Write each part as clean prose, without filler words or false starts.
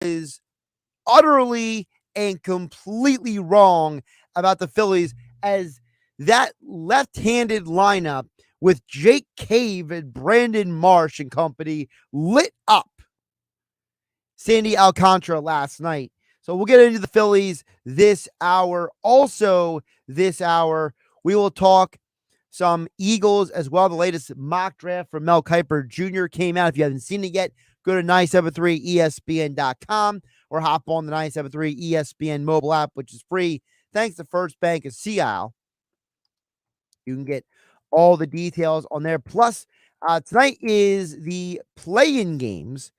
is utterly and completely wrong about the Phillies, as that left-handed lineup with Jake Cave and Brandon Marsh and company lit up Sandy Alcantara last night. So we'll get into the Phillies this hour. Also, this hour, we will talk some Eagles as well. The latest mock draft from Mel Kiper Jr. came out. If you haven't seen it yet, go to 973ESPN.com or hop on the 973 ESPN mobile app, which is free. Thanks to First Bank of Seattle. You can get all the details on there. Plus, tonight is the play-in games.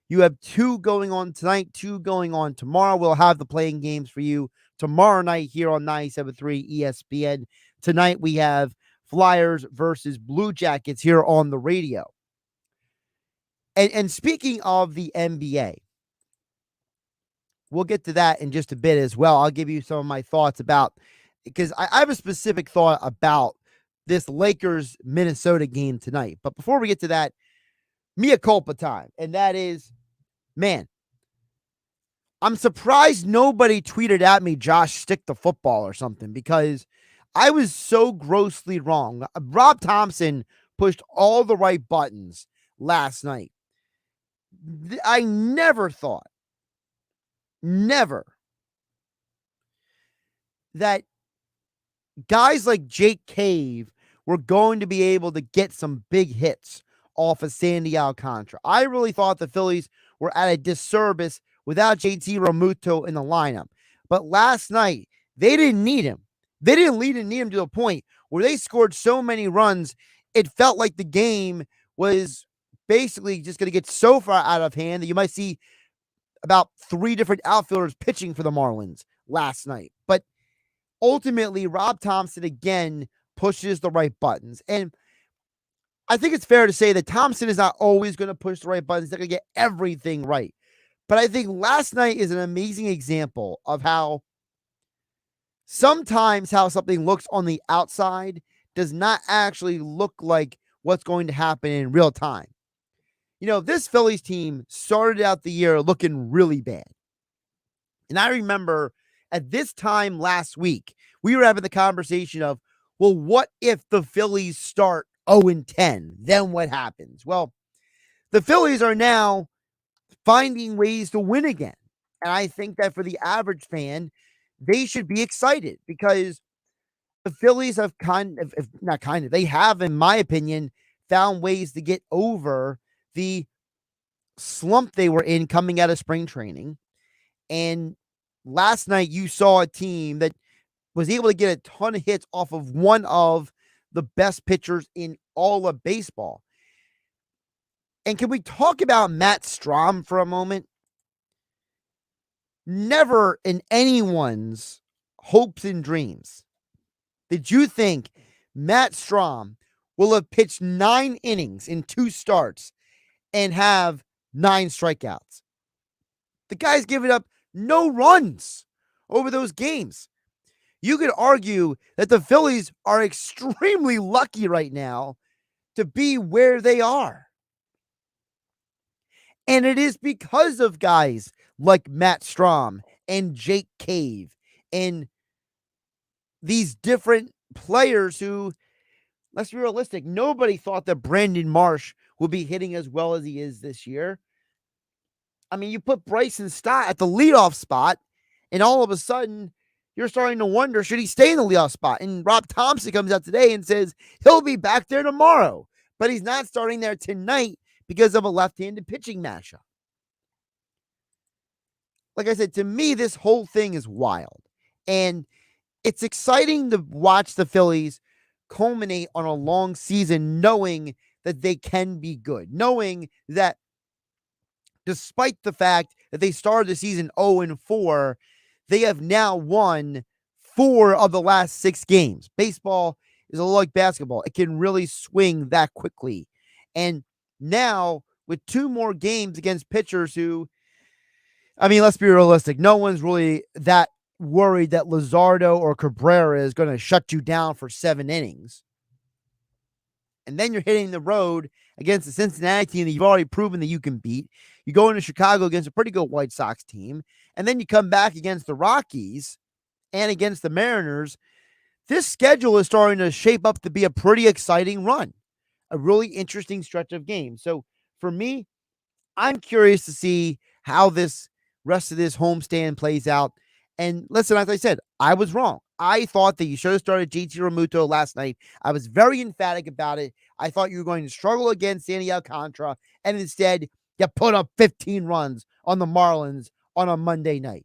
You have 2 going on tonight, 2 going on tomorrow. We'll have the play-in games for you tomorrow night here on 97.3 ESPN. Tonight we have Flyers versus Blue Jackets here on the radio. And speaking of the NBA, we'll get to that in just a bit as well. I'll give you some of my thoughts about, because I have a specific thought about this Lakers-Minnesota game tonight. But before we get to that, mea culpa time. And that is, man, I'm surprised nobody tweeted at me, Josh, stick the football or something, because I was so grossly wrong. Rob Thompson pushed all the right buttons last night. I never thought, that guys like Jake Cave were going to be able to get some big hits off of Sandy Alcantara. I really thought the Phillies were at a disservice without JT Realmuto in the lineup. But last night, they didn't need him. They didn't need him to the point where they scored so many runs, it felt like the game was basically just going to get so far out of hand that you might see about 3 different outfielders pitching for the Marlins last night. But ultimately, Rob Thompson again pushes the right buttons. And I think it's fair to say that Thompson is not always going to push the right buttons. He's not going to get everything right. But I think last night is an amazing example of how sometimes how something looks on the outside does not actually look like what's going to happen in real time. You know, this Phillies team started out the year looking really bad. And I remember at this time last week, we were having the conversation of, well, what if the Phillies start 0-10? Then what happens? Well, the Phillies are now finding ways to win again. And I think that for the average fan, they should be excited because the Phillies have they have, in my opinion, found ways to get over the slump they were in coming out of spring training. And last night you saw a team that was able to get a ton of hits off of one of the best pitchers in all of baseball. And can we talk about Matt Strahm for a moment? Never in anyone's hopes and dreams did you think Matt Strahm will have pitched 9 innings in 2 starts and have 9 strikeouts. The guy's given up no runs over those games. You could argue that the Phillies are extremely lucky right now to be where they are. And it is because of guys like Matt Strahm and Jake Cave and these different players who, let's be realistic, nobody thought that Brandon Marsh would be hitting as well as he is this year. I mean, you put Bryson Stott at the leadoff spot, and all of a sudden, you're starting to wonder, should he stay in the leadoff spot? And Rob Thompson comes out today and says he'll be back there tomorrow, but he's not starting there tonight because of a left-handed pitching matchup. Like I said, to me, this whole thing is wild. And it's exciting to watch the Phillies culminate on a long season knowing that they can be good, knowing that despite the fact that they started the season 0-4, they have now won 4 of the last 6 games. Baseball is a little like basketball. It can really swing that quickly. And now with 2 more games against pitchers who, I mean, let's be realistic. No one's really that worried that Luzardo or Cabrera is going to shut you down for 7 innings. And then you're hitting the road against the Cincinnati team that you've already proven that you can beat. You go into Chicago against a pretty good White Sox team, and then you come back against the Rockies and against the Mariners. This schedule is starting to shape up to be a pretty exciting run, a really interesting stretch of games. So for me, I'm curious to see how this rest of this homestand plays out. And listen, as I said, I was wrong. I thought that you should have started JT Realmuto last night. I was very emphatic about it. I thought you were going to struggle against Sandy Alcantara, and instead, you put up 15 runs on the Marlins on a Monday night.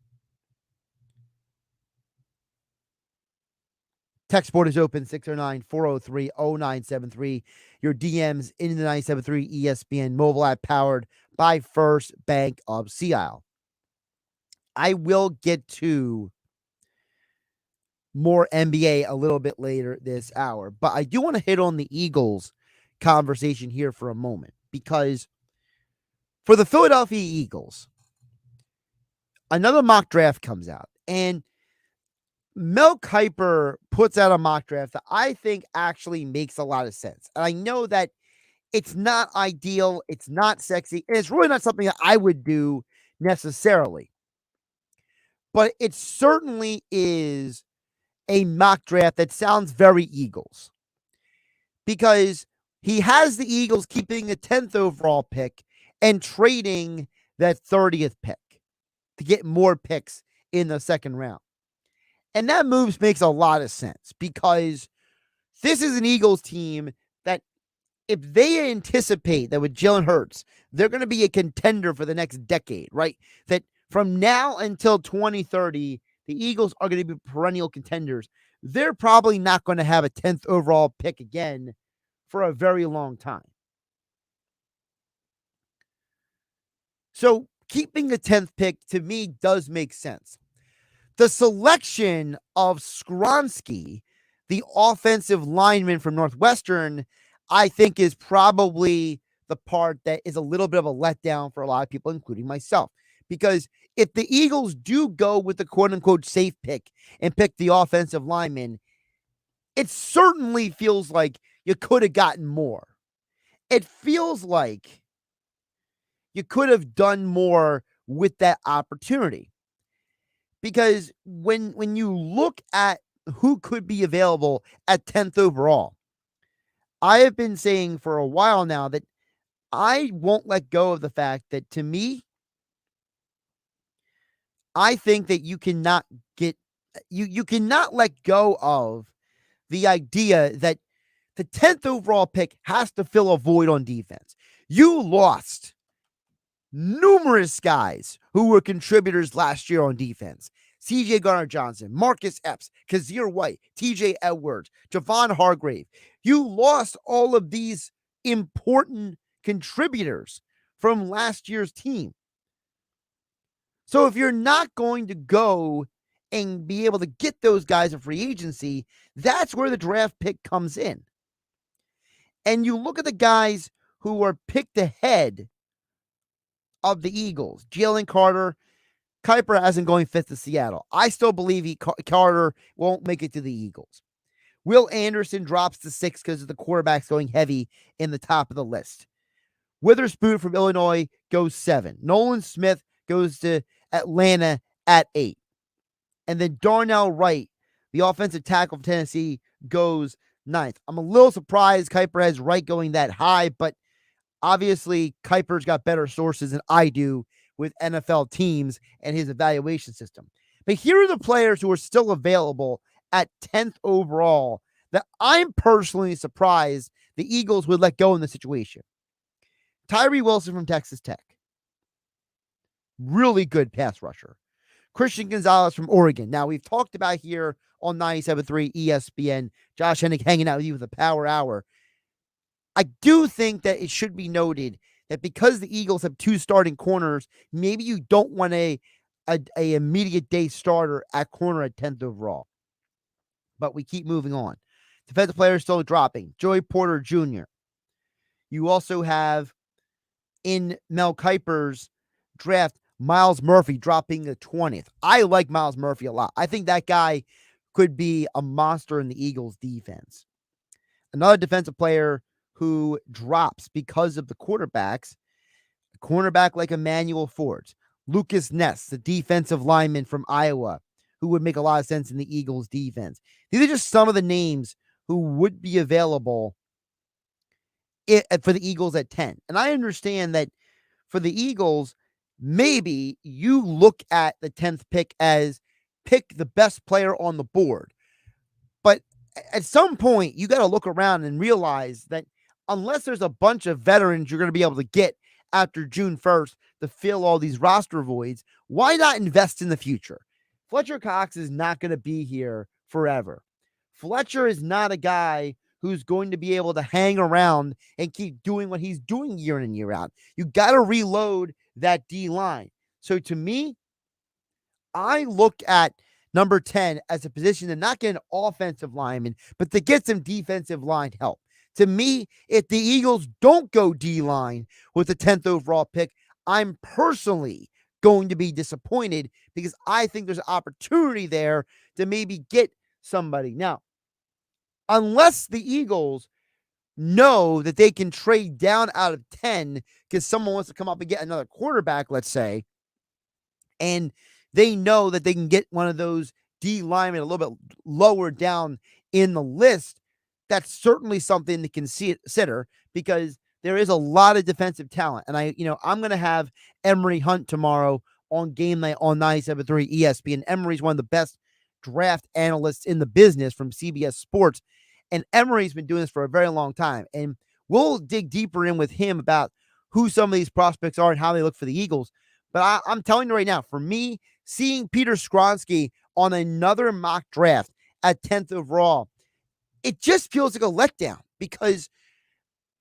Text board is open 609-403-0973. Your DMs in the 973 ESPN mobile app powered by First Bank of Sea Isle. I will get to more NBA a little bit later this hour, but I do want to hit on the Eagles conversation here for a moment, because for the Philadelphia Eagles, another mock draft comes out, and Mel Kiper puts out a mock draft that I think actually makes a lot of sense. And I know that it's not ideal, it's not sexy, and it's really not something that I would do necessarily. But it certainly is a mock draft that sounds very Eagles, because he has the Eagles keeping the 10th overall pick and trading that 30th pick to get more picks in the second round. And that move makes a lot of sense, because this is an Eagles team that, if they anticipate that with Jalen Hurts, they're going to be a contender for the next decade, right? That from now until 2030, the Eagles are going to be perennial contenders. They're probably not going to have a 10th overall pick again for a very long time. So keeping the 10th pick, to me, does make sense. The selection of Skronsky, the offensive lineman from Northwestern, I think is probably the part that is a little bit of a letdown for a lot of people, including myself. Because if the Eagles do go with the quote-unquote safe pick and pick the offensive lineman, it certainly feels like you could have gotten more. It feels like you could have done more with that opportunity. Because when you look at who could be available at 10th overall, I have been saying for a while now that I won't let go of the fact that, to me, I think that you cannot let go of the idea that the 10th overall pick has to fill a void on defense. You lost numerous guys who were contributors last year on defense. C.J. Garner-Johnson, Marcus Epps, Kazir White, T.J. Edwards, Javon Hargrave. You lost all of these important contributors from last year's team. So if you're not going to go and be able to get those guys in free agency, that's where the draft pick comes in. And you look at the guys who are picked ahead of the Eagles. Jalen Carter, Kiper hasn't going 5th to Seattle. I still believe Carter won't make it to the Eagles. Will Anderson drops to 6 because of the quarterbacks going heavy in the top of the list. Witherspoon from Illinois goes 7. Nolan Smith goes to Atlanta at 8. And then Darnell Wright, the offensive tackle from Tennessee, goes 9th. I'm a little surprised Kiper has Wright going that high, but obviously Kiper's got better sources than I do with NFL teams and his evaluation system. But here are the players who are still available at 10th overall that I'm personally surprised the Eagles would let go in the situation. Tyree Wilson from Texas Tech. Really good pass rusher. Christian Gonzalez from Oregon. Now, we've talked about here on 97.3 ESPN, Josh Hennig hanging out with you with the Power Hour. I do think that it should be noted that because the Eagles have 2 starting corners, maybe you don't want a immediate day starter at corner at 10th overall. But we keep moving on. Defensive players still dropping. Joey Porter Jr. You also have, in Mel Kiper's draft, Miles Murphy dropping the 20th. I like Miles Murphy a lot. I think that guy could be a monster in the Eagles defense. Another defensive player who drops because of the quarterbacks, cornerback like Emmanuel Ford, Lucas Ness, the defensive lineman from Iowa, who would make a lot of sense in the Eagles defense. These are just some of the names who would be available for the Eagles at 10. And I understand that for the Eagles, maybe you look at the 10th pick as pick the best player on the board. But at some point, you got to look around and realize that unless there's a bunch of veterans you're going to be able to get after June 1st to fill all these roster voids, why not invest in the future? Fletcher Cox is not going to be here forever. Fletcher is not a guy who's going to be able to hang around and keep doing what he's doing year in and year out. You got to reload that D line. So to me, I look at number 10 as a position to not get an offensive lineman, but to get some defensive line help. To me, if the Eagles don't go D-line with the 10th overall pick, I'm personally going to be disappointed because I think there's an opportunity there to maybe get somebody. Now, unless the Eagles know that they can trade down out of 10 because someone wants to come up and get another quarterback, let's say, and they know that they can get one of those D linemen a little bit lower down in the list, that's certainly something to consider because there is a lot of defensive talent. And I'm going to have Emery Hunt tomorrow on GameNight on 97.3 ESPN. Emery's one of the best draft analysts in the business from CBS Sports. And Emery's been doing this for a very long time. And we'll dig deeper in with him about who some of these prospects are and how they look for the Eagles. But I'm telling you right now, for me, seeing Peter Skronsky on another mock draft at 10th overall, it just feels like a letdown because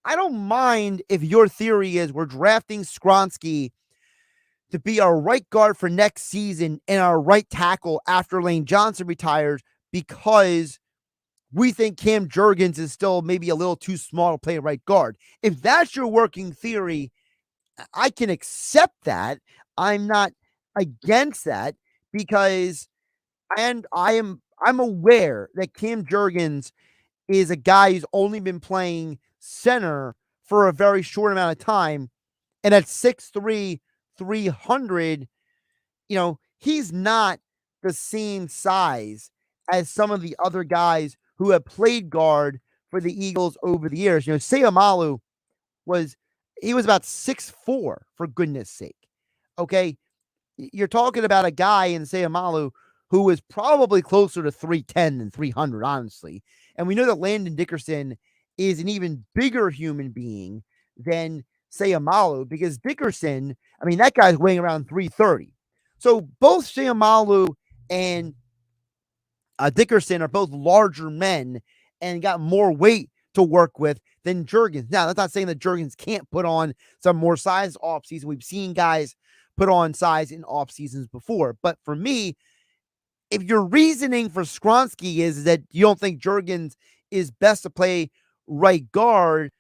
I don't mind if your theory is we're drafting Skronsky to be our right guard for next season and our right tackle after Lane Johnson retires because we think Cam Jurgens is still maybe a little too small to play right guard. If that's your working theory, I can accept that. I'm not against that because I'm aware that Cam Jurgens is a guy who's only been playing center for a very short amount of time. And at 6'3", 300, he's not the same size as some of the other guys who have played guard for the Eagles over the years. Seumalo was about 6'4", for goodness sake. Okay. You're talking about a guy in Seumalo who is probably closer to 310 than 300, honestly. And we know that Landon Dickerson is an even bigger human being than Seumalo because Dickerson, that guy's weighing around 330. So both Seumalo and Dickerson are both larger men and got more weight to work with than Jurgens. Now, that's not saying that Jurgens can't put on some more size off season. We've seen guys put on size in off seasons before. But for me, if your reasoning for Skronsky is that you don't think Jurgens is best to play right guard,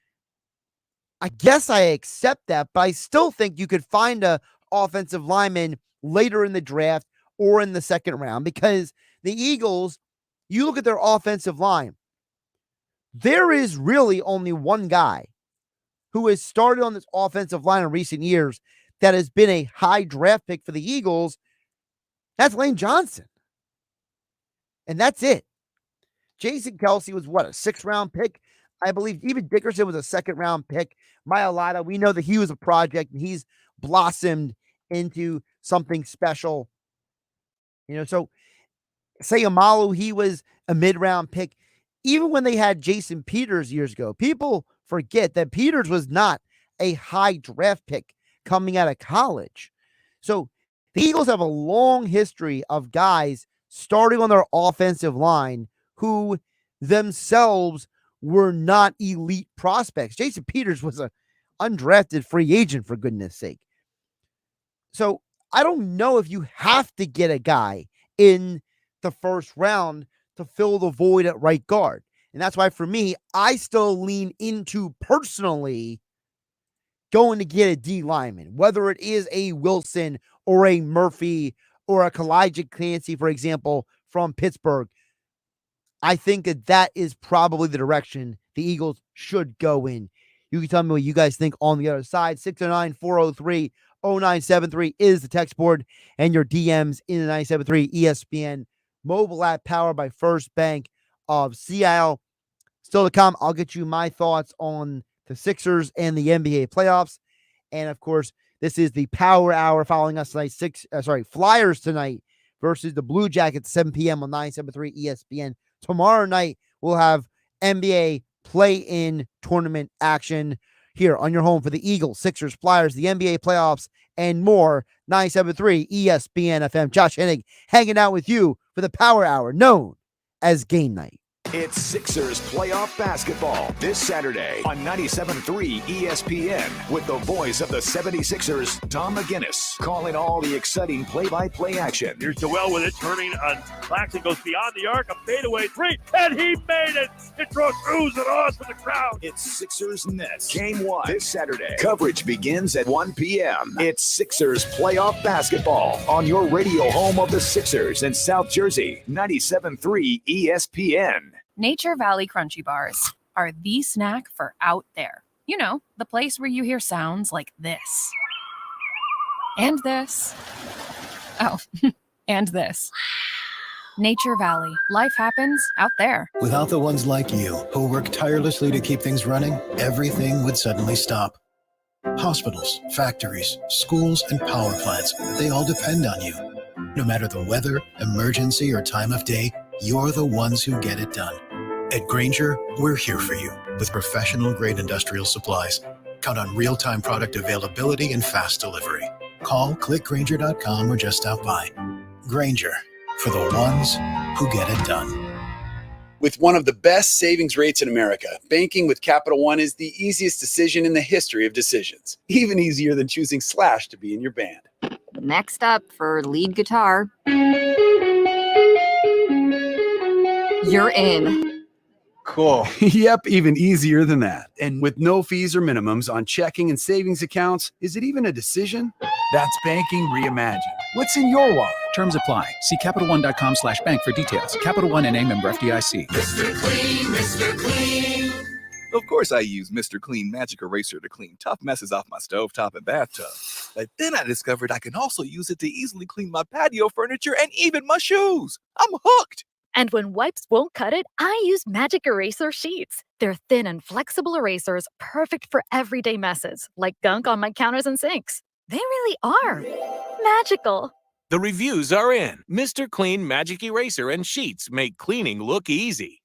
I guess I accept that, but I still think you could find a offensive lineman later in the draft or in the second round because the Eagles, you look at their offensive line, there is really only one guy who has started on this offensive line in recent years that has been a high draft pick for the Eagles. That's Lane Johnson. And that's it. Jason Kelce was a 6th-round pick? I believe even Dickerson was a 2nd-round pick. Mailata, we know that he was a project and he's blossomed into something special. So Seumalo, he was a mid-round pick. Even when they had Jason Peters years ago, people forget that Peters was not a high draft pick coming out of college. So the Eagles have a long history of guys starting on their offensive line who themselves were not elite prospects. Jason Peters was an undrafted free agent, for goodness sake. So I don't know if you have to get a guy in the first round to fill the void at right guard. And that's why, for me, I still lean into personally going to get a D lineman, whether it is a Wilson or a Murphy or a Kalijah Clancy, for example, from Pittsburgh. I think that is probably the direction the Eagles should go in. You can tell me what you guys think on the other side. 609-403-0973 is the text board, and your DMs in the 97.3 ESPN mobile app powered by First Bank of Seattle. Still to come, I'll get you my thoughts on the Sixers and the NBA playoffs. And, of course, this is the Power Hour following us tonight. Flyers tonight versus the Blue Jackets at 7 p.m. on 97.3 ESPN. Tomorrow night, we'll have NBA play-in tournament action here on your home for the Eagles, Sixers, Flyers, the NBA playoffs, and more. 97.3 ESPN FM. Josh Hennig hanging out with you for the Power Hour, known as Game Night. It's Sixers playoff basketball this Saturday on 97.3 ESPN with the voice of the 76ers, Tom McGinnis, calling all the exciting play-by-play action. Here's Joel with it, turning on Claxton, goes beyond the arc, a fadeaway three, and he made it! It draws throughs and awes for the crowd. It's Sixers Nets, Game 1 this Saturday. Coverage begins at 1 p.m. It's Sixers playoff basketball on your radio home of the Sixers in South Jersey, 97.3 ESPN. Nature Valley Crunchy Bars are the snack for out there. You know, the place where you hear sounds like this. And this. Oh, and this. Nature Valley. Life happens out there. Without the ones like you, who work tirelessly to keep things running, everything would suddenly stop. Hospitals, factories, schools, and power plants, they all depend on you. No matter the weather, emergency, or time of day, you're the ones who get it done. At Grainger, we're here for you with professional-grade industrial supplies. Count on real-time product availability and fast delivery. Call, click Grainger.com, or just stop by. Grainger, for the ones who get it done. With one of the best savings rates in America, banking with Capital One is the easiest decision in the history of decisions. Even easier than choosing Slash to be in your band. Next up for lead guitar. You're in. Cool. Yep, even easier than that. And with no fees or minimums on checking and savings accounts, is it even a decision? That's banking reimagined. What's in your wallet? Terms apply. See CapitalOne.com/bank for details. Capital One N.A. member FDIC. Mr. Clean, Mr. Clean. Of course I use Mr. Clean Magic Eraser to clean tough messes off my stovetop and bathtub. But then I discovered I can also use it to easily clean my patio furniture and even my shoes. I'm hooked. And when wipes won't cut it, I use Magic Eraser Sheets. They're thin and flexible erasers, perfect for everyday messes, like gunk on my counters and sinks. They really are magical. The reviews are in. Mr. Clean Magic Eraser and Sheets make cleaning look easy.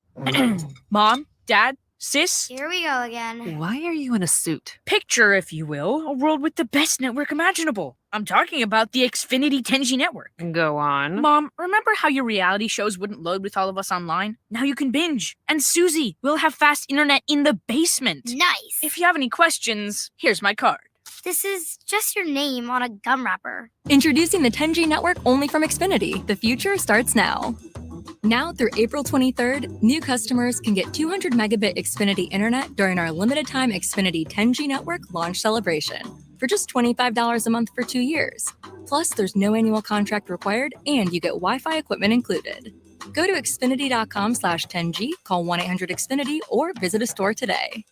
Mom, Dad, Sis? Here we go again. Why are you in a suit? Picture, if you will, a world with the best network imaginable. I'm talking about the Xfinity 10G network. Go on. Mom, remember how your reality shows wouldn't load with all of us online? Now you can binge. And Susie, we'll have fast internet in the basement. Nice. If you have any questions, here's my card. This is just your name on a gum wrapper. Introducing the 10G network only from Xfinity. The future starts now. Now through April 23rd, new customers can get 200 megabit Xfinity internet during our limited time Xfinity 10G network launch celebration for just $25 a month for 2 years. Plus, there's no annual contract required and you get Wi-Fi equipment included. Go to Xfinity.com/10G, call 1-800-XFINITY, or visit a store today.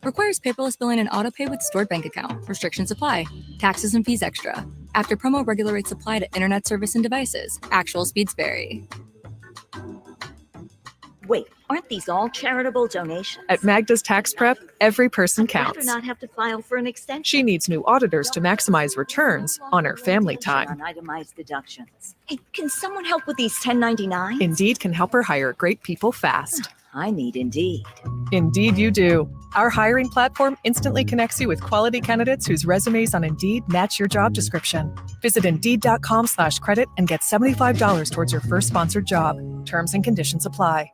Requires paperless billing and autopay with stored bank account. Restrictions apply. Taxes and fees extra. After promo, regular rates apply to internet service and devices. Actual speeds vary. Wait, aren't these all charitable donations? At Magda's Tax Prep, every person counts. I'd rather not have to file for an extension. She needs new auditors to maximize returns on her family time. On itemized deductions. Hey, can someone help with these 1099s? Indeed can help her hire great people fast. I need Indeed. Indeed you do. Our hiring platform instantly connects you with quality candidates whose resumes on Indeed match your job description. Visit Indeed.com/credit and get $75 towards your first sponsored job. Terms and conditions apply.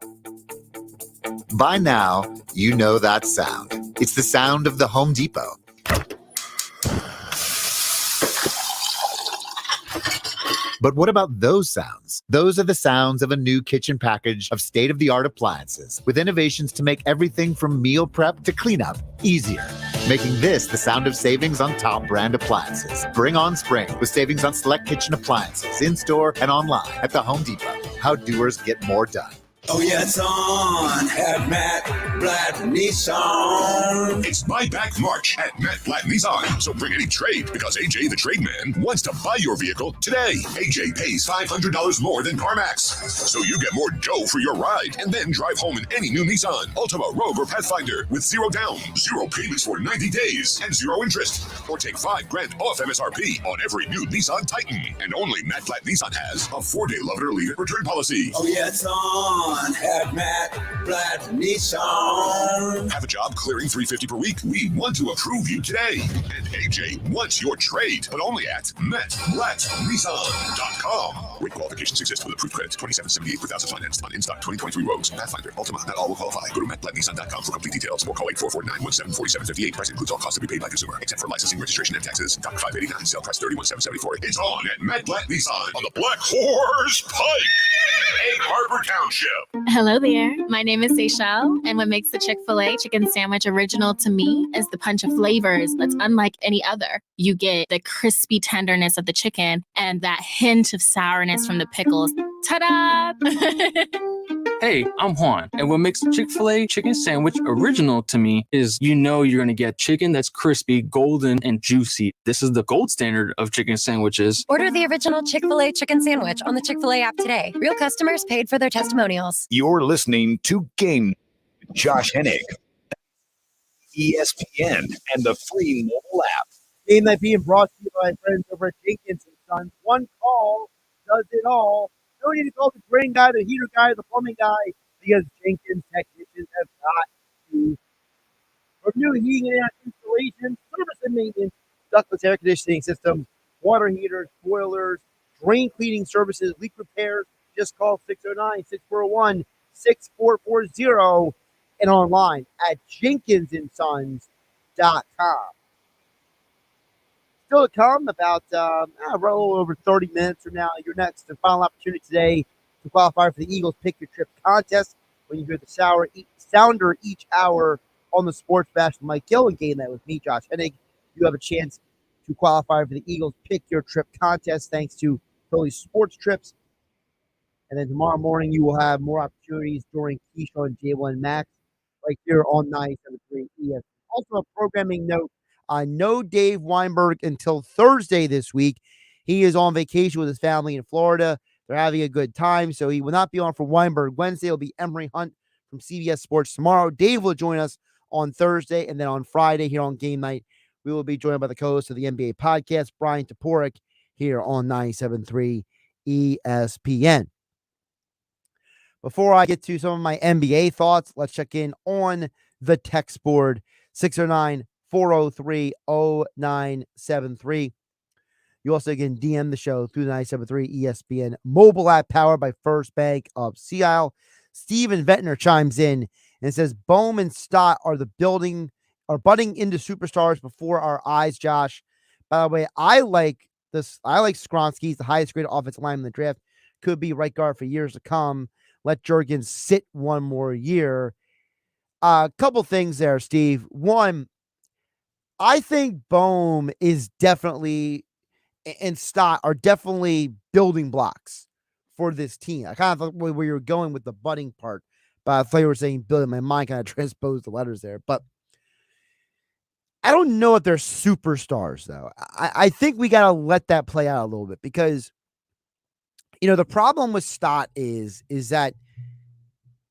By now, you know that sound. It's the sound of the Home Depot. But what about those sounds? Those are the sounds of a new kitchen package of state-of-the-art appliances with innovations to make everything from meal prep to cleanup easier, making this the sound of savings on top brand appliances. Bring on spring with savings on select kitchen appliances in-store and online at the Home Depot. How doers get more done. Oh yeah, it's on at Matt Blatt Nissan. It's buyback March at Matt Blatt Nissan. So bring any trade because AJ the Trade Man wants to buy your vehicle today. AJ pays $500 more than CarMax. So you get more dough for your ride and then drive home in any new Nissan, Altima, Rogue, or Pathfinder with 0 down, 0 payments for 90 days, and 0 interest. Or take $5,000 off MSRP on every new Nissan Titan. And only Matt Blatt Nissan has a 4-day love it or leave it return policy. Oh yeah, it's on at Matt Blatt Nissan. Have a job clearing $350 per week? We want to approve you today. And AJ wants your trade, but only at MattBlattNissan.com. Rate qualifications exist with approved credit. $27.78 per thousand financed on in-stock 2023 Rogues, Pathfinder, Altima. Not all will qualify. Go to MattBlattNissan.com for complete details or call 844-917-4758. Price includes all costs to be paid by consumer, except for licensing, registration, and taxes. Doc 589. Sale price $31,774. It's on at Matt Blatt Nissan on the Black Horse Pike, Egg Harbor Township. Hello there. My name is Seychelle, and what makes the Chick-fil-A chicken sandwich original to me is the punch of flavors that's unlike any other. You get the crispy tenderness of the chicken and that hint of sourness from the pickles. Ta-da! Hey, I'm Juan, and what makes Chick-fil-A chicken sandwich original to me is you're going to get chicken that's crispy, golden, and juicy. This is the gold standard of chicken sandwiches. Order the original Chick-fil-A chicken sandwich on the Chick-fil-A app today. Real customers paid for their testimonials. You're listening to Game Josh Hennig, ESPN, and the free mobile app. Game Night being brought to you by friends over at Jenkins & Sons. One call does it all. You don't need to call the drain guy, the heater guy, the plumbing guy, because Jenkins technicians have got you. For new heating and air installation, service and maintenance, ductless air conditioning systems, water heaters, boilers, drain cleaning services, leak repairs, just call 609-641-6440 and online at jenkinsandsons.com. Still to come, about a little over 30 minutes from now, your next and final opportunity today to qualify for the Eagles Pick Your Trip contest. When you hear the sounder each hour on the Sports Bash with Mike Gill and Game Night with me, Josh Hennig, you have a chance to qualify for the Eagles Pick Your Trip contest thanks to Phillies Sports Trips. And then tomorrow morning, you will have more opportunities during Keyshawn and J1 Max right here on 97.3 ESPN. Also, a programming note. No Dave Weinberg until Thursday this week. He is on vacation with his family in Florida. They're having a good time, so he will not be on for Weinberg Wednesday. It'll be Emery Hunt from CBS Sports tomorrow. Dave will join us on Thursday, and then on Friday here on Game Night, we will be joined by the co-host of the NBA podcast, Brian Toporek, here on 97.3 ESPN. Before I get to some of my NBA thoughts, let's check in on the text board, 609-403-0973. You also can DM the show through the 97.3 ESPN mobile app powered by First Bank of Sea Isle. Steven Ventnor chimes in and says, Bohm and Stott are budding into superstars before our eyes, Josh. By the way, I like this. I like Skronsky. He's the highest graded offensive lineman in the draft. Could be right guard for years to come. Let Jurgens sit one more year. A couple things there, Steve. One, I think Bohm is definitely, and Stott are definitely building blocks for this team. I kind of thought where you're going with the budding part, but I thought you were saying building. My mind kind of transposed the letters there. But I don't know if they're superstars, though. I think we got to let that play out a little bit because, the problem with Stott is that,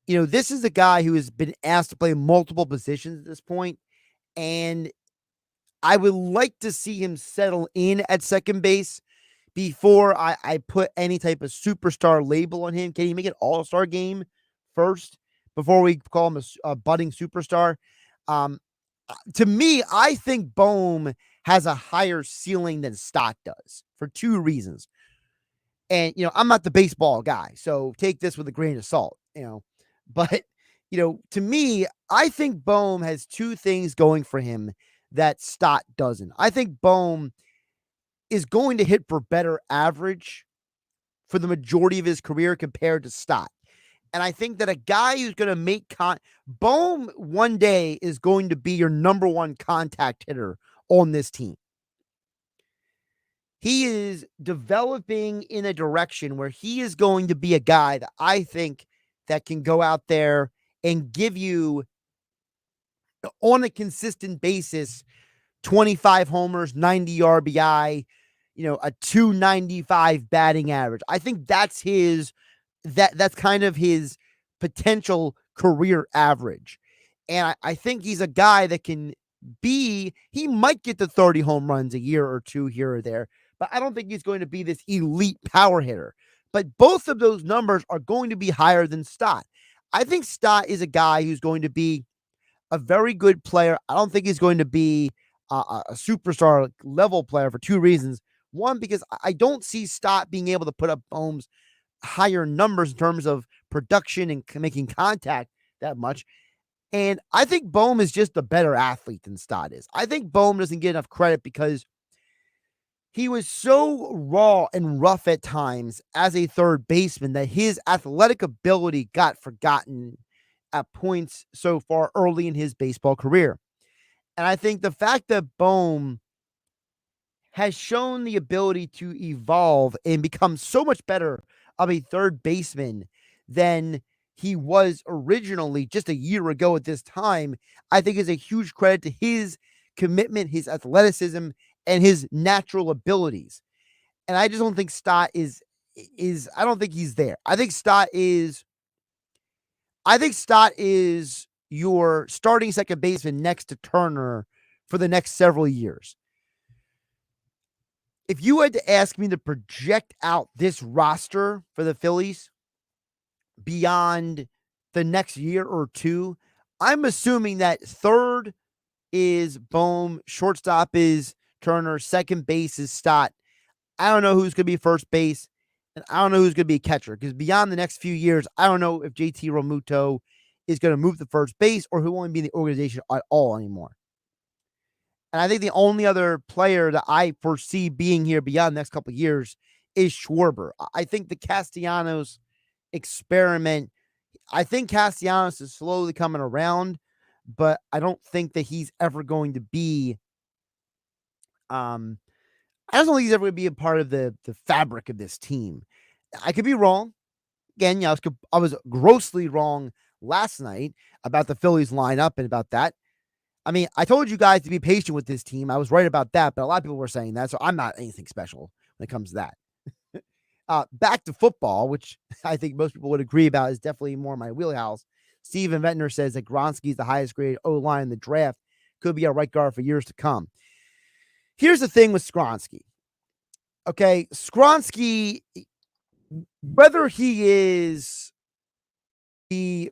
this is a guy who has been asked to play multiple positions at this point, and I would like to see him settle in at second base before I put any type of superstar label on him. Can he make an all-star game first before we call him a budding superstar? To me, I think Bohm has a higher ceiling than Stott does for two reasons. And, I'm not the baseball guy, so take this with a grain of salt, But, to me, I think Bohm has two things going for him that Stott doesn't. I think Bohm is going to hit for better average for the majority of his career compared to Stott. And I think that a guy who's going to make Bohm one day is going to be your number one contact hitter on this team. He is developing in a direction where he is going to be a guy that I think that can go out there and give you on a consistent basis 25 homers, 90 RBI, a 295 batting average. I think that's that's kind of his potential career average. And I think he's a guy that he might get to 30 home runs a year or two here or there, but I don't think he's going to be this elite power hitter. But both of those numbers are going to be higher than Stott. I think Stott is a guy who's going to be a very good player. I don't think he's going to be a superstar level player for two reasons. One, because I don't see Stott being able to put up Bohm's higher numbers in terms of production and making contact that much. And I think Bohm is just a better athlete than Stott is. I think Bohm doesn't get enough credit because he was so raw and rough at times as a third baseman that his athletic ability got forgotten at points so far early in his baseball career. And I think the fact that Bohm has shown the ability to evolve and become so much better of a third baseman than he was originally just a year ago at this time, I think is a huge credit to his commitment, his athleticism, and his natural abilities. And I just don't think Stott is I don't think he's there. I think Stott is your starting second baseman next to Turner for the next several years. If you had to ask me to project out this roster for the Phillies beyond the next year or two, I'm assuming that third is Bohm, shortstop is Turner, second base is Stott. I don't know who's going to be first base, and I don't know who's going to be a catcher, because beyond the next few years, I don't know if JT Realmuto is going to move to first base or who won't be in the organization at all anymore. And I think the only other player that I foresee being here beyond the next couple of years is Schwarber. I think the Castellanos experiment, I think Castellanos is slowly coming around, but I don't think that he's ever going to be, I just don't think he's ever going to be a part of the fabric of this team. I could be wrong. Again, I was grossly wrong last night about the Phillies lineup and about that. I mean, I told you guys to be patient with this team. I was right about that, but a lot of people were saying that, so I'm not anything special when it comes to that. Back to football, which I think most people would agree about is definitely more my wheelhouse. Steven Ventnor says that Gronsky is the highest grade O-line in the draft. Could be a right guard for years to come. Here's the thing with Skronsky. Okay, Skronsky, whether he is the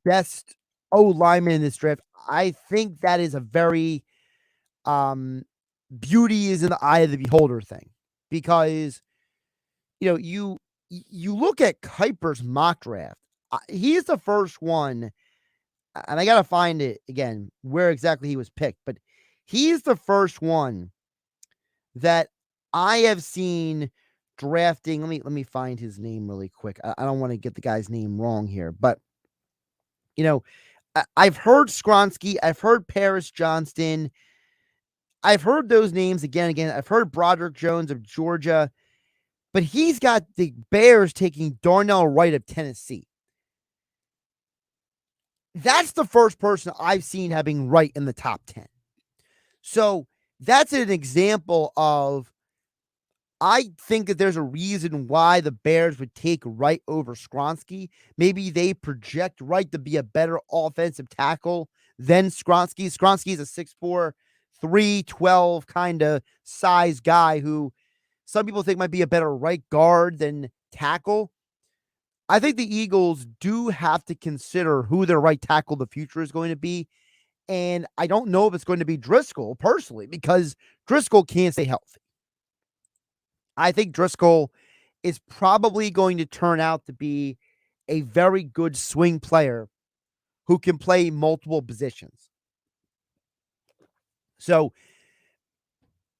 best O-lineman in this draft, I think that is a very beauty is in the eye of the beholder thing, because you look at Kuiper's mock draft. He's the first one, and I gotta find it again where exactly he was picked, but he's the first one that I have seen drafting. Let me find his name really quick. I don't want to get the guy's name wrong here, but I've heard Skronsky, I've heard Paris Johnston, I've heard those names again. I've heard Broderick Jones of Georgia, but he's got the Bears taking Darnell Wright of Tennessee. That's the first person I've seen having Wright in the top 10. So that's an example of, I think that there's a reason why the Bears would take Wright over Skronsky. Maybe they project Wright to be a better offensive tackle than Skronsky. Skronsky is a 6'4", 312 kind of size guy who some people think might be a better right guard than tackle. I think the Eagles do have to consider who their right tackle of the future is going to be. And I don't know if it's going to be Driscoll personally, because Driscoll can't stay healthy. I think Driscoll is probably going to turn out to be a very good swing player who can play multiple positions. So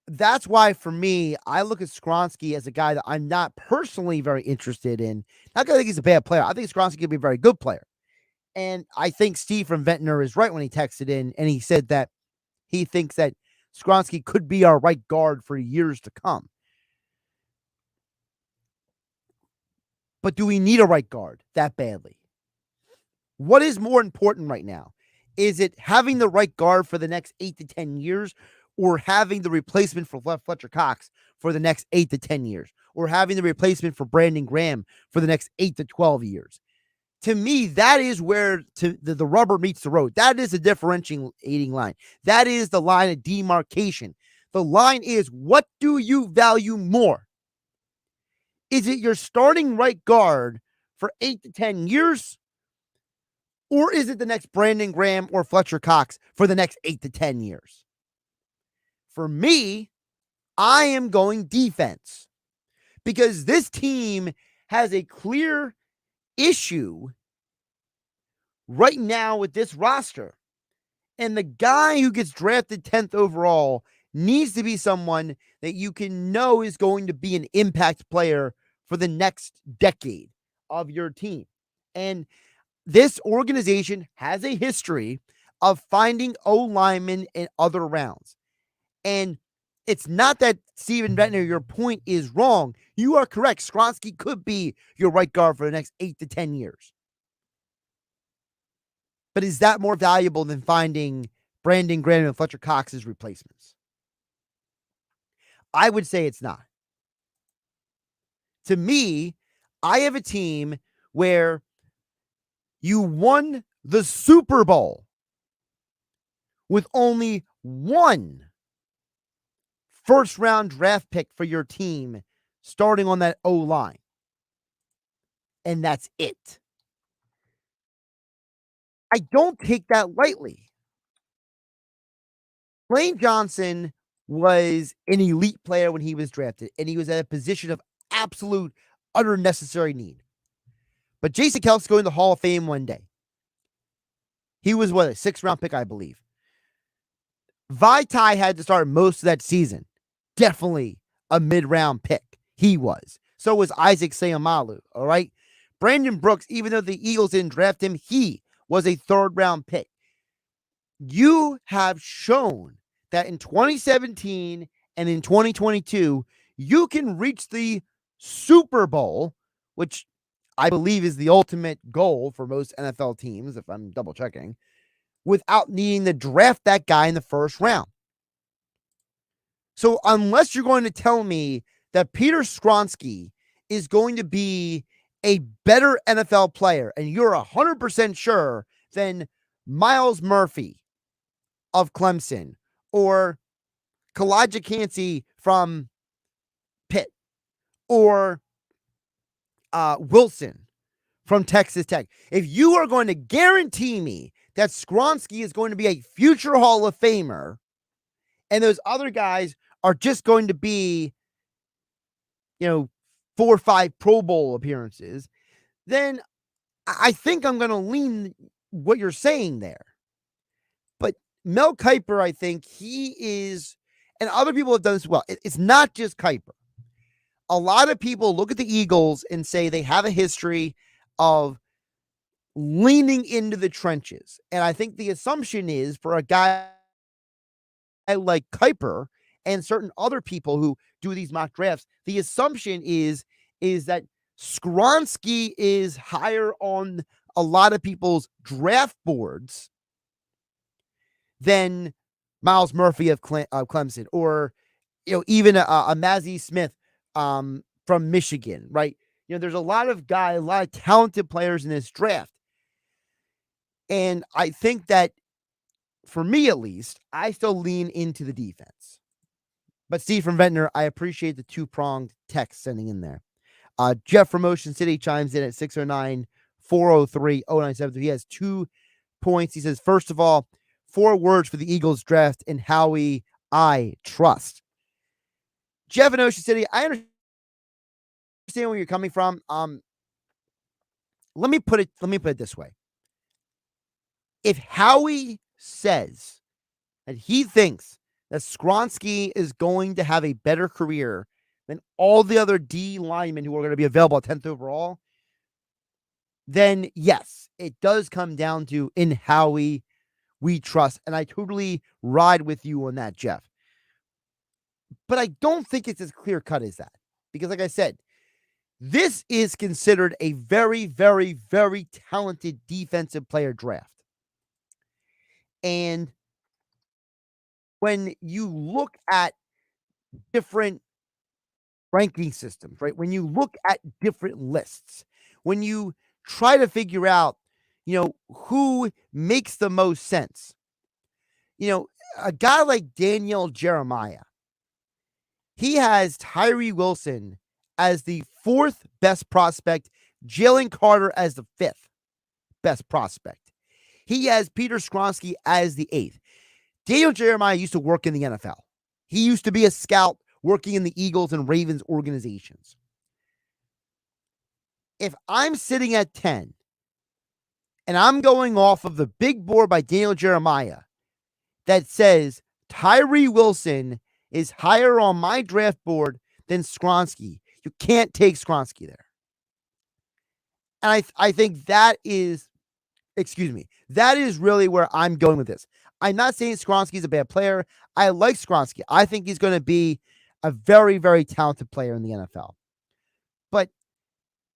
that's why, for me, I look at Skronsky as a guy that I'm not personally very interested in. Not because I think he's a bad player. I think Skronsky could be a very good player. And I think Steve from Ventnor is right when he texted in and he said that he thinks that Skronsky could be our right guard for years to come. But do we need a right guard that badly? What is more important right now? Is it having the right guard for the next 8 to 10 years, or having the replacement for Fletcher Cox for the next 8 to 10 years, or having the replacement for Brandon Graham for the next 8 to 12 years? To me, that is where the rubber meets the road. That is the differentiating line. That is the line of demarcation. The line is, what do you value more? Is it your starting right guard for 8 to 10 years? Or is it the next Brandon Graham or Fletcher Cox for the next 8 to 10 years? For me, I am going defense, because this team has a clear issue right now with this roster. And the guy who gets drafted 10th overall needs to be someone that you can know is going to be an impact player for the next decade of your team. And this organization has a history of finding O-linemen in other rounds. And it's not that Steven Ventnor, your point is wrong. You are correct. Skronsky could be your right guard for the next 8 to 10 years. But is that more valuable than finding Brandon Graham and Fletcher Cox's replacements? I would say it's not. To me, I have a team where you won the Super Bowl with only one first-round draft pick for your team starting on that O-line. And that's it. I don't take that lightly. Lane Johnson was an elite player when he was drafted, and he was at a position of absolute, utter necessary need. But Jason Kelce's going to the Hall of Fame one day. He was, a 6th-round pick, I believe. Vaitai had to start most of that season. Definitely a mid-round pick. He was. So was Isaac Seumalo, all right? Brandon Brooks, even though the Eagles didn't draft him, he was a 3rd-round pick. You have shown that in 2017 and in 2022, you can reach the Super Bowl, which I believe is the ultimate goal for most NFL teams, if I'm double checking, without needing to draft that guy in the 1st round. So unless you're going to tell me that Peter Skronsky is going to be a better NFL player, and you're 100% sure, than Miles Murphy of Clemson or Kalijah Kancey from Pitt or Wilson from Texas Tech, if you are going to guarantee me that Skronsky is going to be a future Hall of Famer and those other guys are just going to be, 4 or 5 Pro Bowl appearances, then I think I'm going to lean what you're saying there. But Mel Kiper, I think he is, and other people have done this well. It's not just Kiper. A lot of people look at the Eagles and say they have a history of leaning into the trenches. And I think the assumption is, for a guy like Kiper and certain other people who do these mock drafts, the assumption is that Skronsky is higher on a lot of people's draft boards than Miles Murphy of Clemson, or even a Mazi Smith from Michigan, right? There's a lot of talented players in this draft. And I think that, for me at least, I still lean into the defense. But Steve from Ventnor, I appreciate the 2-pronged text sending in there. Jeff from Ocean City chimes in at 609-403-0973. He has 2 points. He says, first of all, 4 words for the Eagles draft and Howie I trust. Jeff in Ocean City, I understand where you're coming from. Let me put it this way. If Howie says that he thinks that Skronsky is going to have a better career than all the other D linemen who are going to be available at 10th overall, then yes, it does come down to in Howie we trust. And I totally ride with you on that, Jeff. But I don't think it's as clear cut as that. Because like I said, This is considered a very, very, very talented defensive player draft. And when you look at different ranking systems, right? When you look at different lists, when you try to figure out, who makes the most sense, a guy like Daniel Jeremiah, he has Tyree Wilson as the 4th best prospect, Jalen Carter as the 5th best prospect. He has Peter Skronsky as the 8th. Daniel Jeremiah used to work in the NFL. He used to be a scout working in the Eagles and Ravens organizations. If I'm sitting at 10 and I'm going off of the big board by Daniel Jeremiah that says Tyree Wilson is higher on my draft board than Skronsky, you can't take Skronsky there. And I think that is really where I'm going with this. I'm not saying Skronsky is a bad player. I like Skronsky. I think he's going to be a very, very talented player in the NFL. But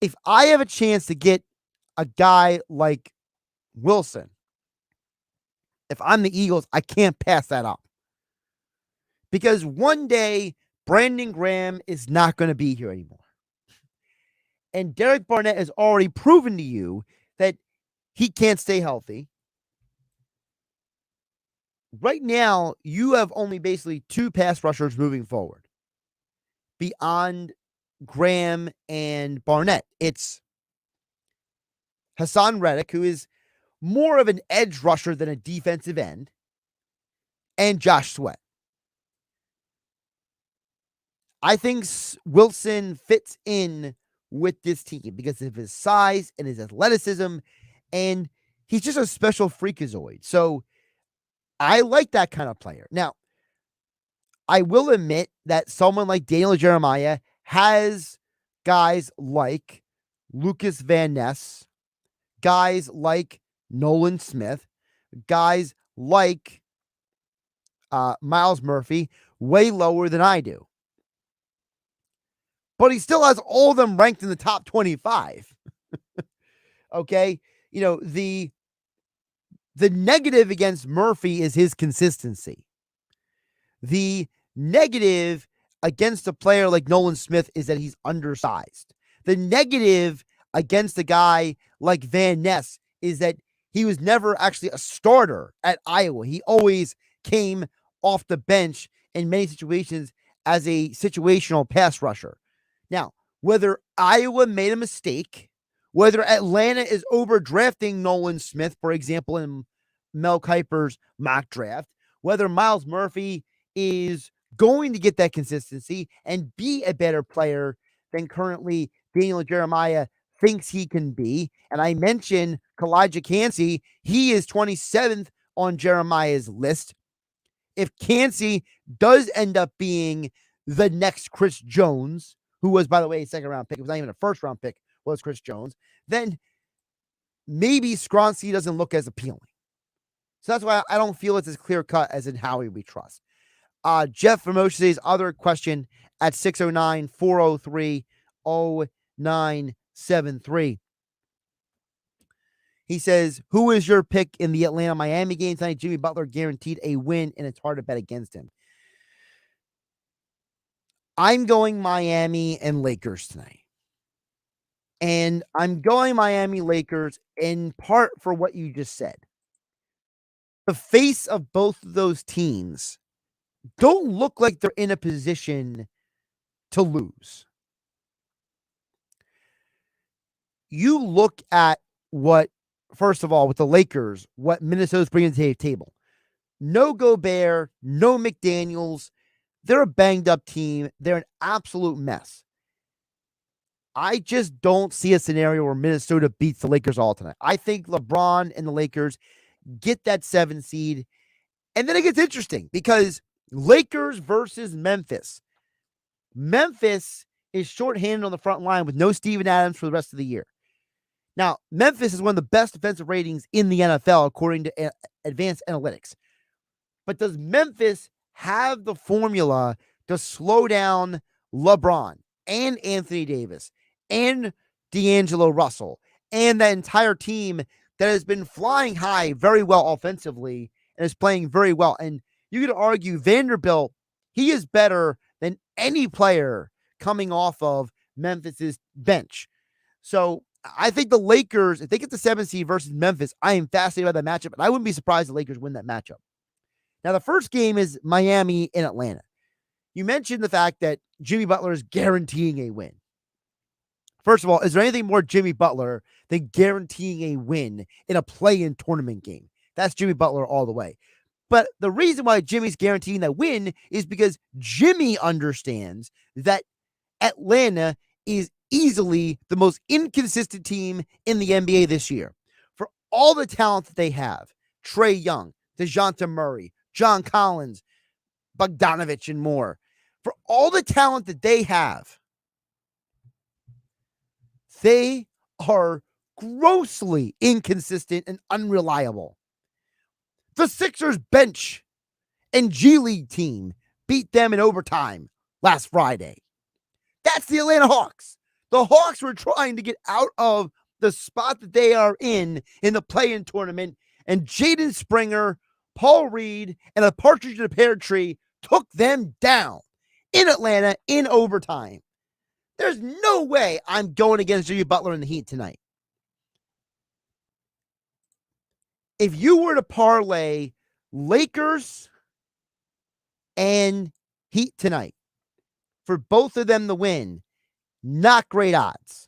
if I have a chance to get a guy like Wilson, if I'm the Eagles, I can't pass that up. Because one day, Brandon Graham is not going to be here anymore. And Derek Barnett has already proven to you that he can't stay healthy. Right now, you have only basically 2 pass rushers moving forward beyond Graham and Barnett. It's Hassan Reddick, who is more of an edge rusher than a defensive end, and Josh Sweat. I think Wilson fits in with this team because of his size and his athleticism, and he's just a special freakazoid. So I like that kind of player. Now, I will admit that someone like Daniel Jeremiah has guys like Lucas Van Ness, guys like Nolan Smith, guys like Miles Murphy way lower than I do. But he still has all of them ranked in the top 25. Okay? The negative against Murphy is his consistency. The negative against a player like Nolan Smith is that he's undersized. The negative against a guy like Van Ness is that he was never actually a starter at Iowa. He always came off the bench in many situations as a situational pass rusher. Now, whether Iowa made a mistake, whether Atlanta is overdrafting Nolan Smith, for example, in Mel Kiper's mock draft, whether Miles Murphy is going to get that consistency and be a better player than currently Daniel Jeremiah thinks he can be. And I mentioned Kalijah Cansey. He is 27th on Jeremiah's list. If Cansey does end up being the next Chris Jones, who was, by the way, a 2nd-round pick, it was not even a 1st-round pick, was Chris Jones, then maybe Skronsky doesn't look as appealing. So that's why I don't feel it's as clear-cut as in Howie we trust. Jeff from Ocean City's other question at 609-403-0973. He says, who is your pick in the Atlanta-Miami game tonight? Jimmy Butler guaranteed a win, and it's hard to bet against him. I'm going Miami and Lakers tonight. And I'm going Miami Lakers in part for what you just said. The face of both of those teams don't look like they're in a position to lose. You look at what, first of all, with the Lakers, what Minnesota's bringing to the table. No Gobert, no McDaniels. They're a banged up team. They're an absolute mess. I just don't see a scenario where Minnesota beats the Lakers all tonight. I think LeBron and the Lakers get that 7 seed. And then it gets interesting because Lakers versus Memphis. Memphis is shorthanded on the front line with no Steven Adams for the rest of the year. Now, Memphis is one of the best defensive ratings in the NFL, according to advanced analytics. But does Memphis have the formula to slow down LeBron and Anthony Davis and D'Angelo Russell and that entire team that has been flying high very well offensively and is playing very well. And you could argue Vanderbilt, he is better than any player coming off of Memphis's bench. So I think the Lakers, if they get the 7th seed versus Memphis, I am fascinated by that matchup, and I wouldn't be surprised if the Lakers win that matchup. Now, the first game is Miami and Atlanta. You mentioned the fact that Jimmy Butler is guaranteeing a win. First of all, is there anything more Jimmy Butler than guaranteeing a win in a play-in tournament game? That's Jimmy Butler all the way. But the reason why Jimmy's guaranteeing that win is because Jimmy understands that Atlanta is easily the most inconsistent team in the NBA this year. For all the talent that they have, Trae Young, DeJounte Murray, John Collins, Bogdanovich, and more, for all the talent that they have, they are grossly inconsistent and unreliable. The Sixers bench and G League team beat them in overtime last Friday. That's the Atlanta Hawks. The Hawks were trying to get out of the spot that they are in the play-in tournament, and Jaden Springer, Paul Reed, and a partridge in a pear tree took them down in Atlanta in overtime. There's no way I'm going against Jimmy Butler in the Heat tonight. If you were to parlay Lakers and Heat tonight, for both of them to win, not great odds.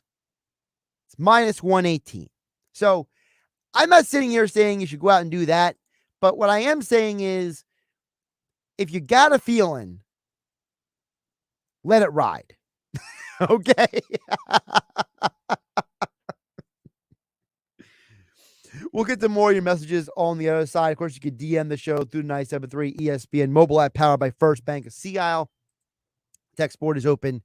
It's minus 118. So I'm not sitting here saying you should go out and do that. But what I am saying is, if you got a feeling, let it ride. Okay? We'll get to more of your messages on the other side. Of course, you can DM the show through the 973 ESPN mobile app powered by First Bank of Sea Isle. Text board is open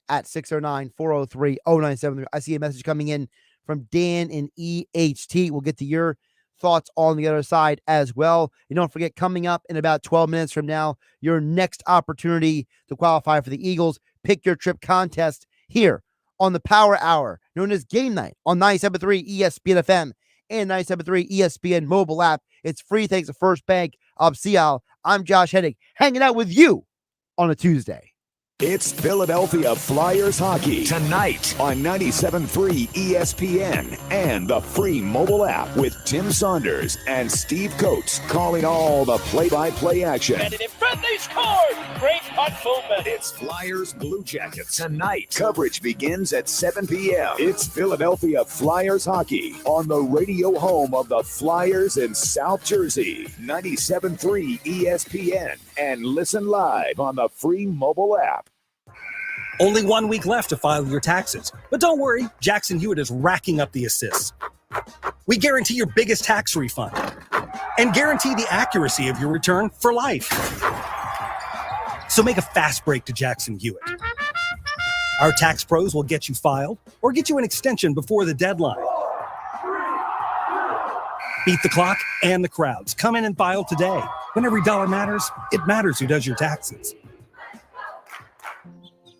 at 609-403-0973. I see a message coming in from Dan in EHT. We'll get to your thoughts on the other side as well. And don't forget, coming up in about 12 minutes from now, your next opportunity to qualify for the Eagles Pick Your Trip contest here on the Power Hour, known as Game Night on 97.3 ESPN FM and 97.3 ESPN mobile app. It's free thanks to First Bank of Sea Isle. I'm Josh Hennig, hanging out with you on a Tuesday. It's Philadelphia Flyers hockey tonight on 97.3 ESPN and the free mobile app with Tim Saunders and Steve Coates calling all the play-by-play action. And in front they scored! Great puck movement. It's Flyers Blue Jackets tonight. Coverage begins at 7 p.m. It's Philadelphia Flyers hockey on the radio home of the Flyers in South Jersey. 97.3 ESPN and listen live on the free mobile app. Only 1 week left to file your taxes. But don't worry, Jackson Hewitt is racking up the assists. We guarantee your biggest tax refund and guarantee the accuracy of your return for life. So make a fast break to Jackson Hewitt. Our tax pros will get you filed or get you an extension before the deadline. Beat the clock and the crowds. Come in and file today. When every dollar matters, it matters who does your taxes.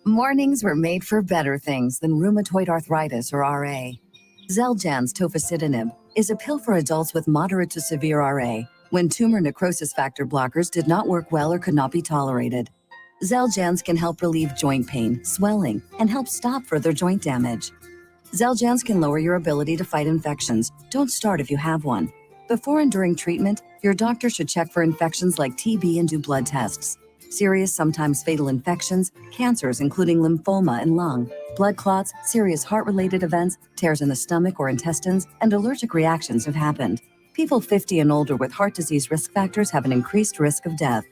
Mornings were made for better things than rheumatoid arthritis or RA. Xeljanz tofacitinib is a pill for adults with moderate to severe RA when tumor necrosis factor blockers did not work well or could not be tolerated. Xeljanz can help relieve joint pain, swelling, and help stop further joint damage. Xeljanz can lower your ability to fight infections. Don't start if you have one. Before and during treatment, your doctor should check for infections like TB and do blood tests. Serious, sometimes fatal infections, cancers including lymphoma and lung, blood clots, serious heart-related events, tears in the stomach or intestines, and allergic reactions have happened. People 50 and older with heart disease risk factors have an increased risk of death.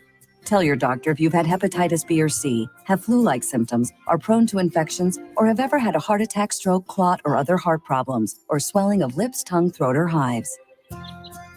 Tell your doctor if you've had hepatitis B or C, have flu-like symptoms, are prone to infections, or have ever had a heart attack, stroke, clot, or other heart problems, or swelling of lips, tongue, throat, or hives.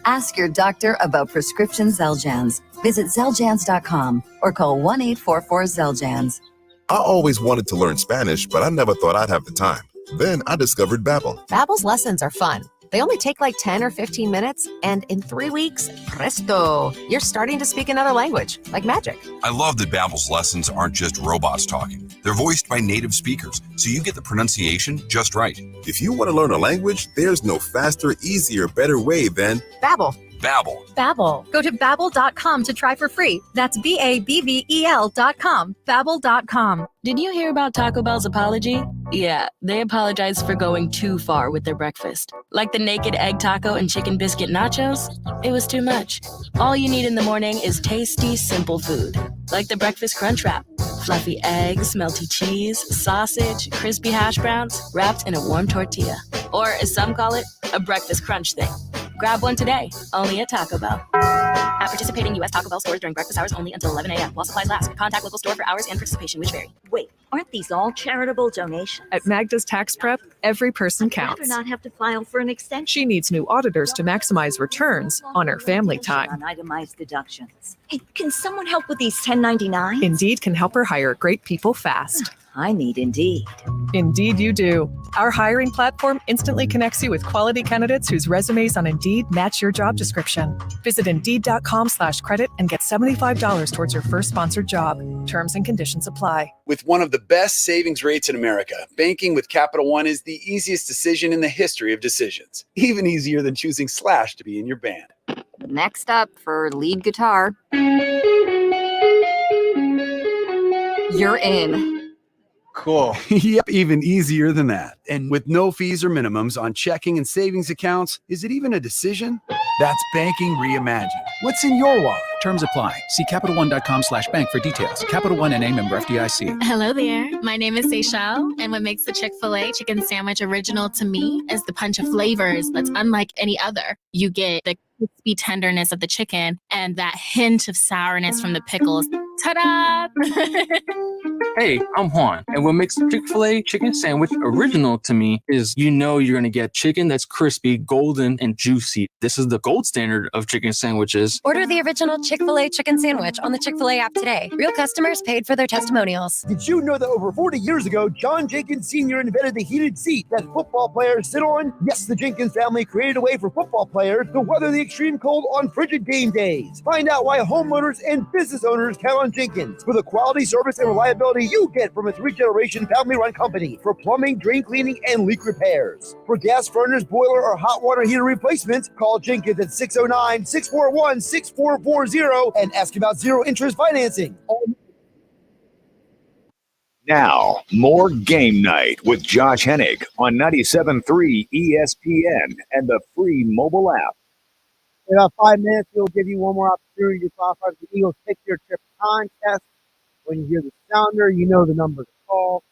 Ask your doctor about prescription Xeljanz. Visit Xeljanz.com or call 1-844-XELJANZ. I always wanted to learn Spanish, but I never thought I'd have the time. Then I discovered Babbel. Babbel's lessons are fun. They only take like 10 or 15 minutes, and in 3 weeks, presto, you're starting to speak another language, like magic. I love that Babbel's lessons aren't just robots talking. They're voiced by native speakers, so you get the pronunciation just right. If you want to learn a language, there's no faster, easier, better way than Babbel. Babbel. Babbel. Go to babbel.com to try for free. That's BABBEL.com. Babbel.com. Did you hear about Taco Bell's apology? Yeah, they apologized for going too far with their breakfast. Like the naked egg taco and chicken biscuit nachos? It was too much. All you need in the morning is tasty, simple food. Like the breakfast crunch wrap. Fluffy eggs, melty cheese, sausage, crispy hash browns, wrapped in a warm tortilla. Or, as some call it, a breakfast crunch thing. Grab one today, only at Taco Bell. At participating U.S. Taco Bell stores during breakfast hours only until 11 a.m. while supplies last. Contact local store for hours and participation, which vary. Wait, aren't these all charitable donations? At Magda's Tax Prep, every person I'd rather counts. not have to file for an extension. She needs new auditors to maximize returns on her family time. On itemized deductions. Hey, can someone help with these 1099s? Indeed can help her hire great people fast. I need Indeed. Indeed, you do. Our hiring platform instantly connects you with quality candidates whose resumes on Indeed match your job description. Visit Indeed.com/credit and get $75 towards your first sponsored job. Terms and conditions apply. With one of the best savings rates in America, banking with Capital One is the easiest decision in the history of decisions. Even easier than choosing Slash to be in your band. Next up for lead guitar. You're in. Cool. Yep, even easier than that. And with no fees or minimums on checking and savings accounts, is it even a decision? That's banking reimagined. What's in your wallet? Terms apply. See CapitalOne.com/bank for details. Capital One NA member FDIC. Hello there. My name is Seychelle, and what makes the Chick-fil-A chicken sandwich original to me is the punch of flavors that's unlike any other. You get the crispy tenderness of the chicken and that hint of sourness from the pickles. Ta-da! Hey, I'm Juan, and what makes the Chick-fil-A chicken sandwich original to me is you're going to get chicken that's crispy, golden, and juicy. This is the gold standard of chicken sandwiches. Order the original Chick-fil-A chicken sandwich on the Chick-fil-A app today. Real customers paid for their testimonials. Did you know that over 40 years ago, John Jenkins Sr. invented the heated seat that football players sit on? Yes, the Jenkins family created a way for football players to weather the extreme cold on frigid game days. Find out why homeowners and business owners count on Jenkins for the quality, service, and reliability you get from a 3-generation family-run company for plumbing, drain cleaning, and leak repairs. For gas furnace, boiler, or hot water heater replacements, call Jenkins at 609-641-6440 and ask about zero-interest financing. Now, more Game Night with Josh Hennig on 97.3 ESPN and the free mobile app. In about 5 minutes, we'll give you one more opportunity to qualify for the Eagles Pick Your Trip contest. When you hear the sounder, you know the number to call.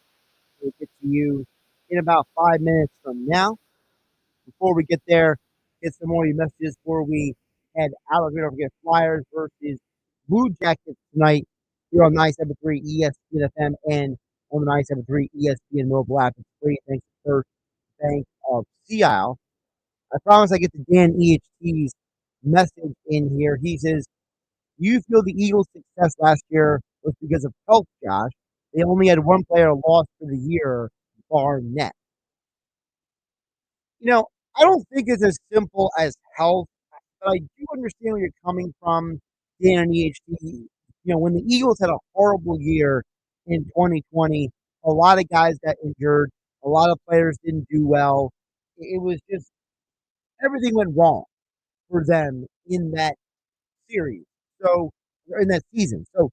We'll get to you in about 5 minutes from now. Before we get there, get some more of your messages before we head out. We don't forget Flyers versus Blue Jackets tonight here on 97.3 ESPN FM and on the 97.3 ESPN mobile app. It's free. Thanks to First Bank of Sea Isle. I promise I get to Dan EHT's message in here. He says, you feel the Eagles' success last year was because of health, Josh. They only had one player lost for the year, Barnett. You know, I don't think it's as simple as health, but I do understand where you're coming from, Dan and EHT. You know, when the Eagles had a horrible year in 2020, a lot of guys got injured, a lot of players didn't do well. It was just everything went wrong for them in that series. So, in that season. So,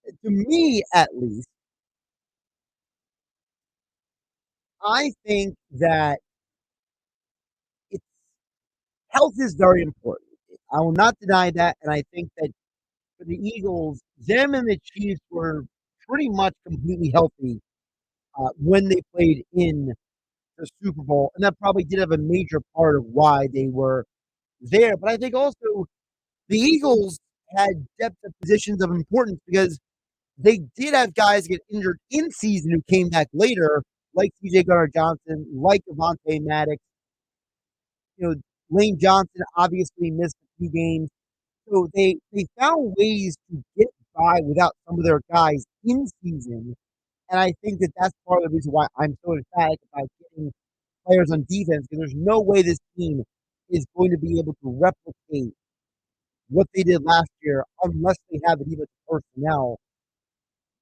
to me, at least, I think that health is very important. I will not deny that, and I think that for the Eagles, them and the Chiefs were pretty much completely healthy when they played in the Super Bowl, and that probably did have a major part of why they were there. But I think also the Eagles had depth of positions of importance because they did have guys get injured in season who came back later, like C.J. Gardner-Johnson, like Avonte Maddox. You know, Lane Johnson obviously missed a few games. So they found ways to get by without some of their guys in season. And I think that that's part of the reason why I'm so emphatic about getting players on defense because there's no way this team is going to be able to replicate what they did last year unless they have the defensive personnel.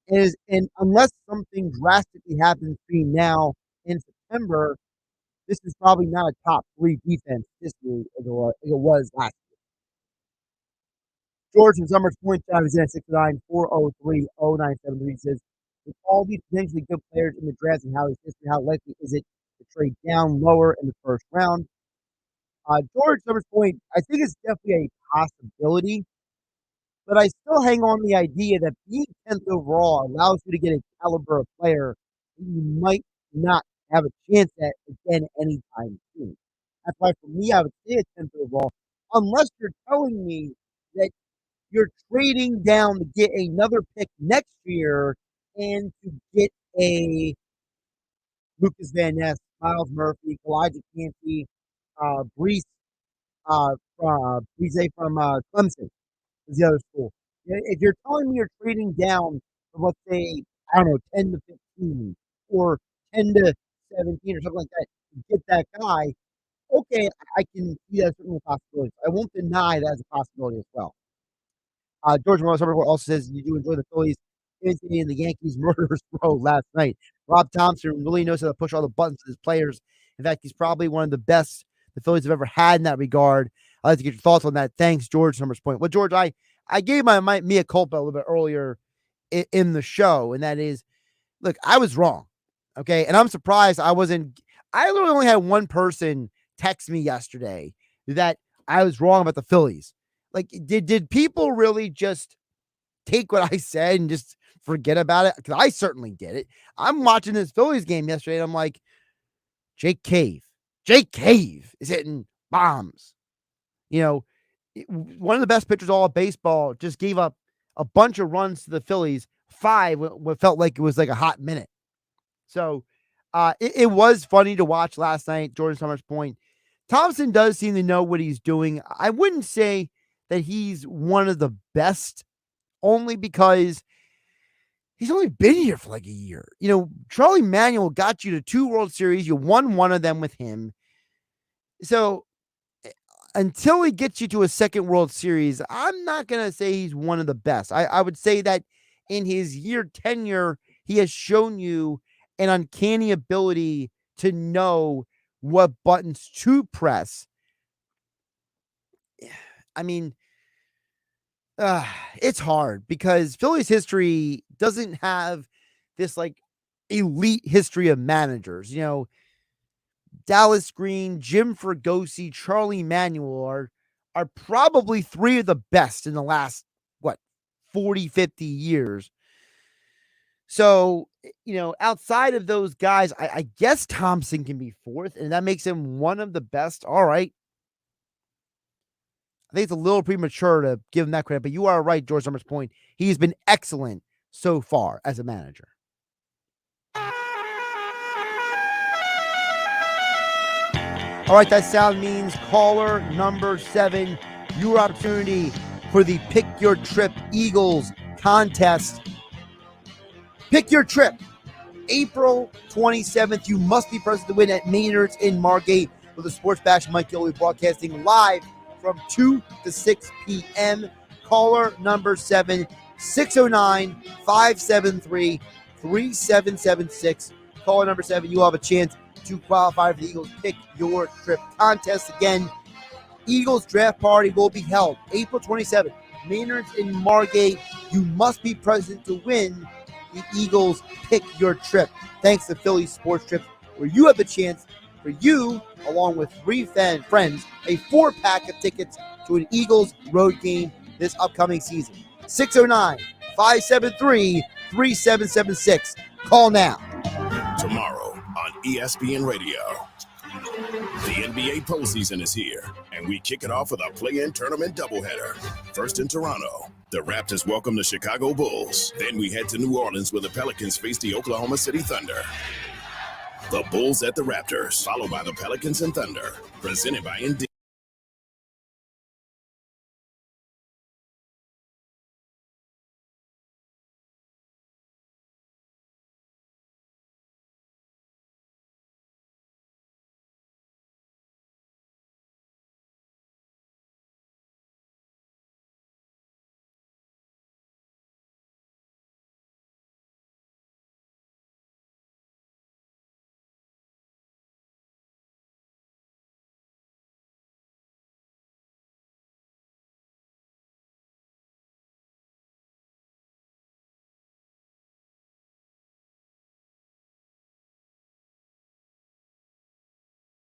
And unless something drastically happens between now and September, this is probably not a top 3 defense this year as it was last year. George from Summers points out he's in at 6'9", 403-0973. Says, with all these potentially good players in the draft and how his history, how likely is it to trade down lower in the first round? George Summers' point, I think it's definitely a possibility, but I still hang on the idea that being 10th overall allows you to get a caliber of player that you might not have a chance at again anytime soon. That's why for me, I would say a 10th overall, unless you're telling me that you're trading down to get another pick next year and to get a Lucas Van Ness, Miles Murphy, Elijah Campbell, Brees from Clemson is the other school. If you're telling me you're trading down from, let's say, I don't know, 10 to 15 or 10 to 17 or something like that to get that guy, okay, I can see that certainly a possibility. I won't deny that as a possibility as well. George Morris also says you do enjoy the Phillies imitating the Yankees murderers row last night. Rob Thompson really knows how to push all the buttons to his players. In fact, he's probably one of the best the Phillies have ever had in that regard. I'd like to get your thoughts on that. Thanks, George Summers' point. Well, George, I gave my mea culpa a little bit earlier in the show, and that is, look, I was wrong, okay? And I'm surprised I literally only had one person text me yesterday that I was wrong about the Phillies. Like, did people really just take what I said and just forget about it? Because I certainly did it. I'm watching this Phillies game yesterday, and I'm like, Jake Cave is hitting bombs. You know, one of the best pitchers all of baseball just gave up a bunch of runs to the Phillies, 5 what felt like it was like a hot minute. So it was funny to watch last night, Jordan Summers' point. Thompson does seem to know what he's doing. I wouldn't say that he's one of the best, only because he's only been here for like a year. You know, Charlie Manuel got you to 2 World Series. You won one of them with him. So until he gets you to a second World Series, I'm not going to say he's one of the best. I would say that in his year tenure, he has shown you an uncanny ability to know what buttons to press. I mean, it's hard because Phillies history doesn't have this like elite history of managers. You know, Dallas Green, Jim Fregosi, Charlie Manuel are probably 3 of the best in the last, 40, 50 years. So, you know, outside of those guys, I guess Thompson can be 4th, and that makes him one of the best. All right. I think it's a little premature to give him that credit, but you are right, George Summers' point. He's been excellent so far as a manager. All right, that sound means caller number 7, your opportunity for the Pick Your Trip Eagles contest. Pick your trip. April 27th, you must be present to win at Maynard's in Margate with the Sports Bash. Mike Yoli broadcasting live from 2 to 6 p.m. Caller number 7, 609-573-3776. Caller number 7, you'll have a chance to qualify for the Eagles Pick Your Trip contest. Again, Eagles draft party will be held April 27th. Maynard's in Margate. You must be present to win the Eagles Pick Your Trip. Thanks to Philly Sports Trips, where you have the chance for you, along with 3 friends, a 4-pack of tickets to an Eagles road game this upcoming season. 609-573-3776. Call now. Tomorrow on ESPN Radio. The NBA postseason is here, and we kick it off with a play-in tournament doubleheader. First in Toronto, the Raptors welcome the Chicago Bulls. Then we head to New Orleans where the Pelicans face the Oklahoma City Thunder. The Bulls at the Raptors, followed by the Pelicans and Thunder. Presented by Indeed.